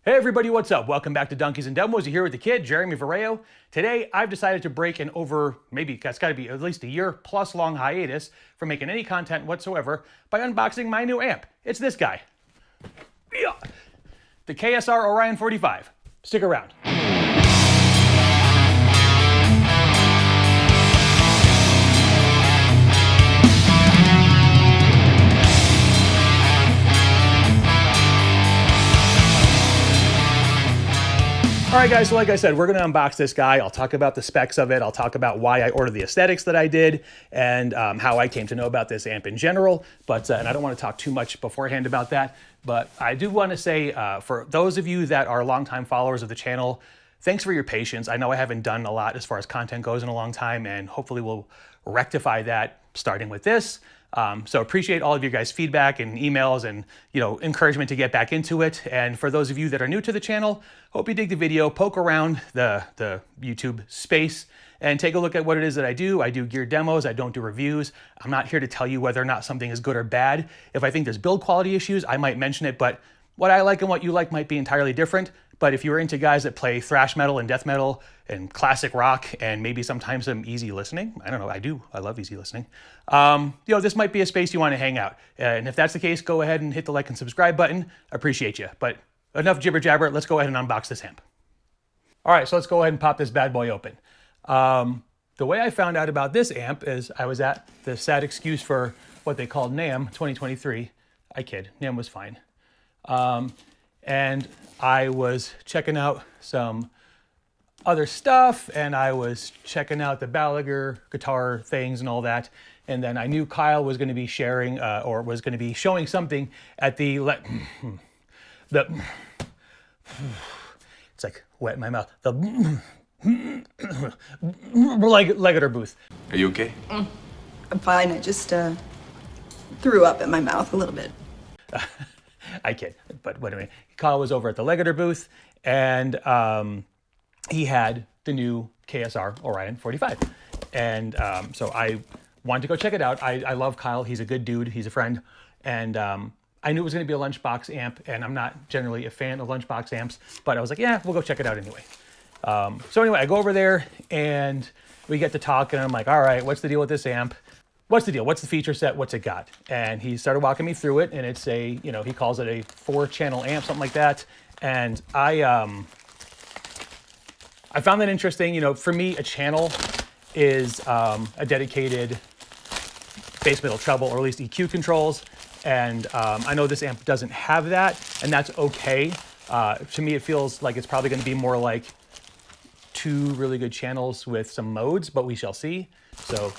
Hey everybody, what's up? Welcome back to Donkeys and Demos. You're here with the kid, Jeremy Vareo. Today, I've decided to break an over, maybe it's gotta be at least a year plus long hiatus from making any content whatsoever by unboxing my new amp. It's this guy. The KSR Orion 45. Stick around. All right, guys, so like I said, we're gonna unbox this guy. I'll talk about the specs of it. I'll talk about why I ordered the aesthetics that I did and how I came to know about this amp in general. But and I don't wanna talk too much beforehand about that. But I do wanna say, for those of you that are longtime followers of the channel, thanks for your patience. I know I haven't done a lot as far as content goes in a long time, and hopefully we'll rectify that starting with this. So appreciate all of your guys' feedback and emails and encouragement to get back into it. And for those of you that are new to the channel, hope you dig the video, poke around the YouTube space and take a look at what it is that I do. I do gear demos, I don't do reviews. I'm not here to tell you whether or not something is good or bad. If I think there's build quality issues, I might mention it, but what I like and what you like might be entirely different. But if you're into guys that play thrash metal and death metal and classic rock and maybe sometimes some easy listening, I don't know, I do, I love easy listening. This might be a space you want to hang out. And if that's the case, go ahead and hit the like and subscribe button. Appreciate you. But enough jibber jabber, let's go ahead and unbox this amp. All right, so let's go ahead and pop this bad boy open. The way I found out about this amp is I was at the sad excuse for what they called NAMM 2023. I kid, NAMM was fine. And I was checking out some other stuff, and I was checking out the Balaguer guitar things and all that. And then I knew Kyle was going to be sharing or was going to be showing something at the it's like wet in my mouth. The Legator booth. Are you okay? I'm fine. I just threw up in my mouth a little bit. I kid, but wait a minute. Kyle was over at the Legator booth, and he had the new KSR Orion 45. And so I wanted to go check it out. I love Kyle. He's a good dude. He's a friend. And I knew it was going to be a Lunchbox amp, and I'm not generally a fan of Lunchbox amps, but I was like, yeah, we'll go check it out anyway. So anyway, I go over there, and we get to talk, and I'm like, all right, what's the deal with this amp? What's the deal? What's the feature set? What's it got? And he started walking me through it, and it's a, he calls it a 4-channel amp, something like that. And I found that interesting. For me, a channel is a dedicated bass, middle, treble, or at least EQ controls. And I know this amp doesn't have that, and that's okay. To me, it feels like it's probably going to be more like 2 really good channels with some modes, but we shall see. So,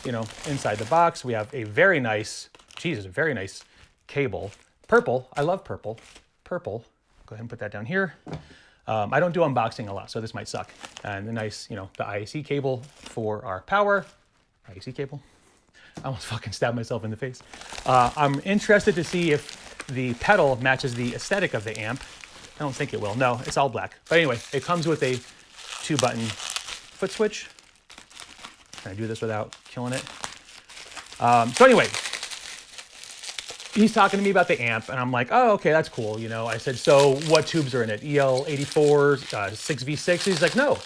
inside the box, we have a very nice, very nice cable. Purple, I love purple. Purple, go ahead and put that down here. I don't do unboxing a lot, so this might suck. And the nice, the IAC cable for our power. IAC cable. I almost fucking stabbed myself in the face. I'm interested to see if the pedal matches the aesthetic of the amp. I don't think it will. No, it's all black. But anyway, it comes with a 2-button foot switch. Can I do this without killing it? So anyway, he's talking to me about the amp, and I'm like, oh, okay, that's cool. I said, so what tubes are in it? EL34, 6V6? He's like, no,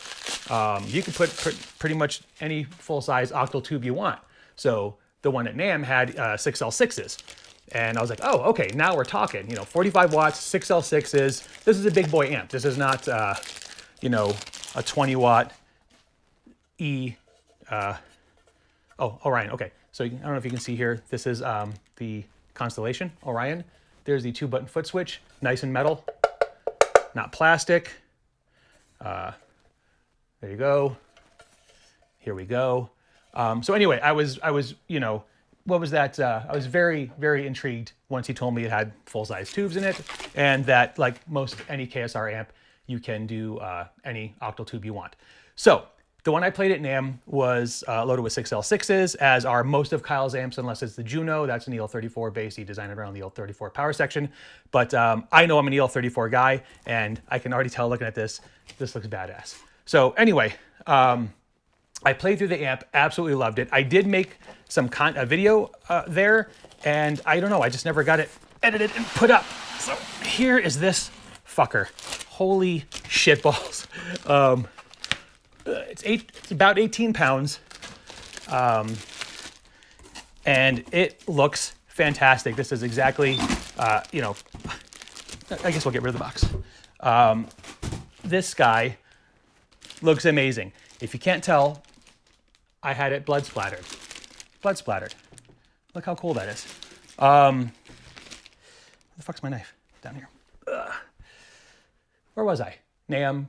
you can put pretty much any full-size octal tube you want. So the one at NAMM had 6L6s. And I was like, oh, okay, now we're talking. 45 watts, 6L6s. This is a big boy amp. This is not, a 20-watt Orion. Okay, so I don't know if you can see here. This is the Constellation Orion. There's the 2-button foot switch, nice and metal, not plastic. There you go. Here we go. So anyway, I was, what was that? I was very, very intrigued once he told me it had full-size tubes in it, and that, like most any KSR amp, you can do any octal tube you want. So the one I played at NAMM was loaded with 6L6s, as are most of Kyle's amps, unless it's the Juno. That's an EL34 base. He designed it around the EL34 power section. But I know I'm an EL34 guy, and I can already tell looking at this looks badass. So anyway, I played through the amp, absolutely loved it. I did make some video there, and I don't know, I just never got it edited and put up. So here is this fucker. Holy shitballs. It's about 18 pounds. And it looks fantastic. This is exactly, you know, I guess we'll get rid of the box. This guy looks amazing. If you can't tell, I had it blood splattered. Blood splattered. Look how cool that is. Where the fuck's my knife? Down here. Where was I? NAMM.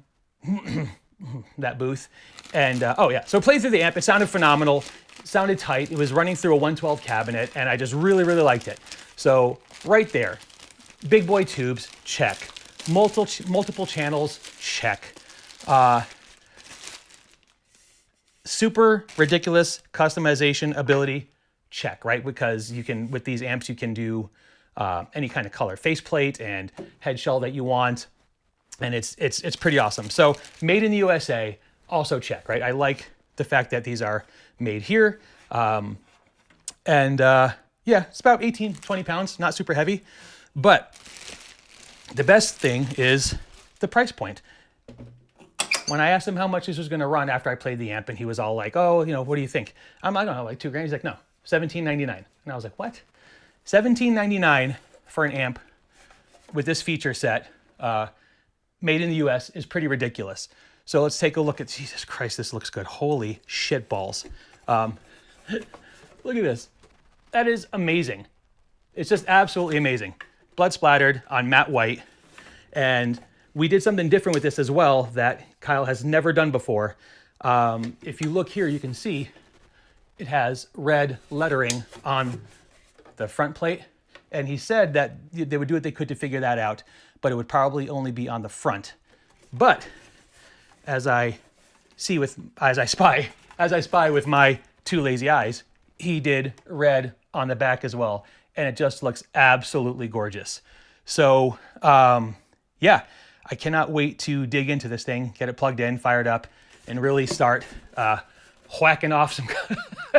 That booth. And, oh yeah, so played through the amp. It sounded phenomenal. It sounded tight. It was running through a 112 cabinet, and I just really, really liked it. So right there, big boy tubes, check. Multiple channels, check. Super ridiculous customization ability, check, right? Because you can, with these amps, you can do any kind of color faceplate and head shell that you want. And it's pretty awesome. So made in the USA, also check, right? I like the fact that these are made here. Yeah, it's about 18, 20 pounds, not super heavy. But the best thing is the price point. When I asked him how much this was gonna run after I played the amp, and he was all like, oh, you know, what do you think? I don't know, like $2,000? He's like, no, $17.99. And I was like, what? $17.99 for an amp with this feature set, made in the US, is pretty ridiculous. So let's take a look at, Jesus Christ, this looks good. Holy shit balls. Look at this. That is amazing. It's just absolutely amazing. Blood splattered on matte white. And we did something different with this as well that Kyle has never done before. If you look here, you can see it has red lettering on the front plate. And he said that they would do what they could to figure that out, but it would probably only be on the front. But as I spy with my two lazy eyes, he did red on the back as well. And it just looks absolutely gorgeous. So, yeah, I cannot wait to dig into this thing, get it plugged in, fired up, and really start whacking off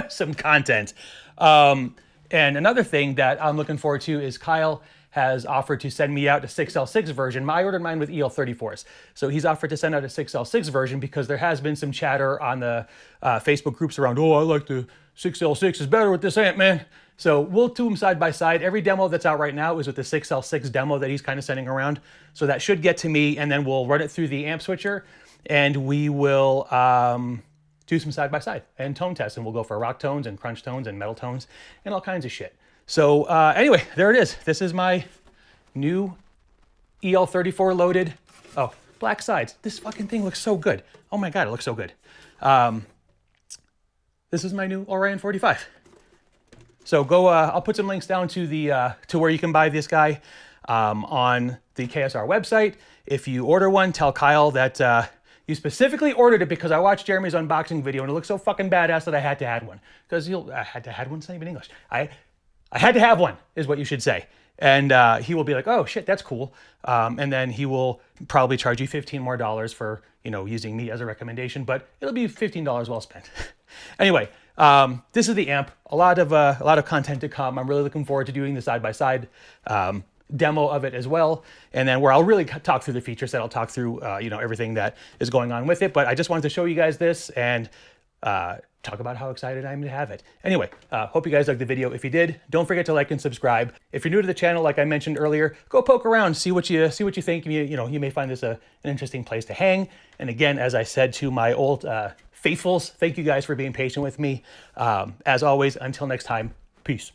some content. And another thing that I'm looking forward to is Kyle has offered to send me out a 6L6 version. I ordered mine with EL34s. So he's offered to send out a 6L6 version because there has been some chatter on the Facebook groups around, oh, I like the 6L6 is better with this amp, man. So we'll do them side by side. Every demo that's out right now is with the 6L6 demo that he's kind of sending around. So that should get to me, and then we'll run it through the amp switcher, and we will do some side by side and tone tests, and we'll go for rock tones and crunch tones and metal tones and all kinds of shit. So anyway, there it is. This is my new EL34 loaded, oh, black sides. This fucking thing looks so good. Oh my God, it looks so good. This is my new Orion 45. So go, I'll put some links down to the to where you can buy this guy on the KSR website. If you order one, tell Kyle that you specifically ordered it because I watched Jeremy's unboxing video and it looked so fucking badass that I had to have one. Because I had to have one, it's not even English. I had to have one, is what you should say. And he will be like, oh shit, that's cool. And then he will probably charge you $15 more for, you know, using me as a recommendation, but it'll be $15 well spent. Anyway, this is the amp. A lot of content to come. I'm really looking forward to doing the side-by-side demo of it as well. And then where I'll really talk through the feature set, I'll talk through, you know, everything that is going on with it. But I just wanted to show you guys this and talk about how excited I am to have it. Anyway, hope you guys liked the video. If you did, don't forget to like and subscribe. If you're new to the channel, like I mentioned earlier, go poke around, see what you think. You know, you may find this an interesting place to hang. And again, as I said to my old faithfuls, thank you guys for being patient with me. As always, until next time, peace.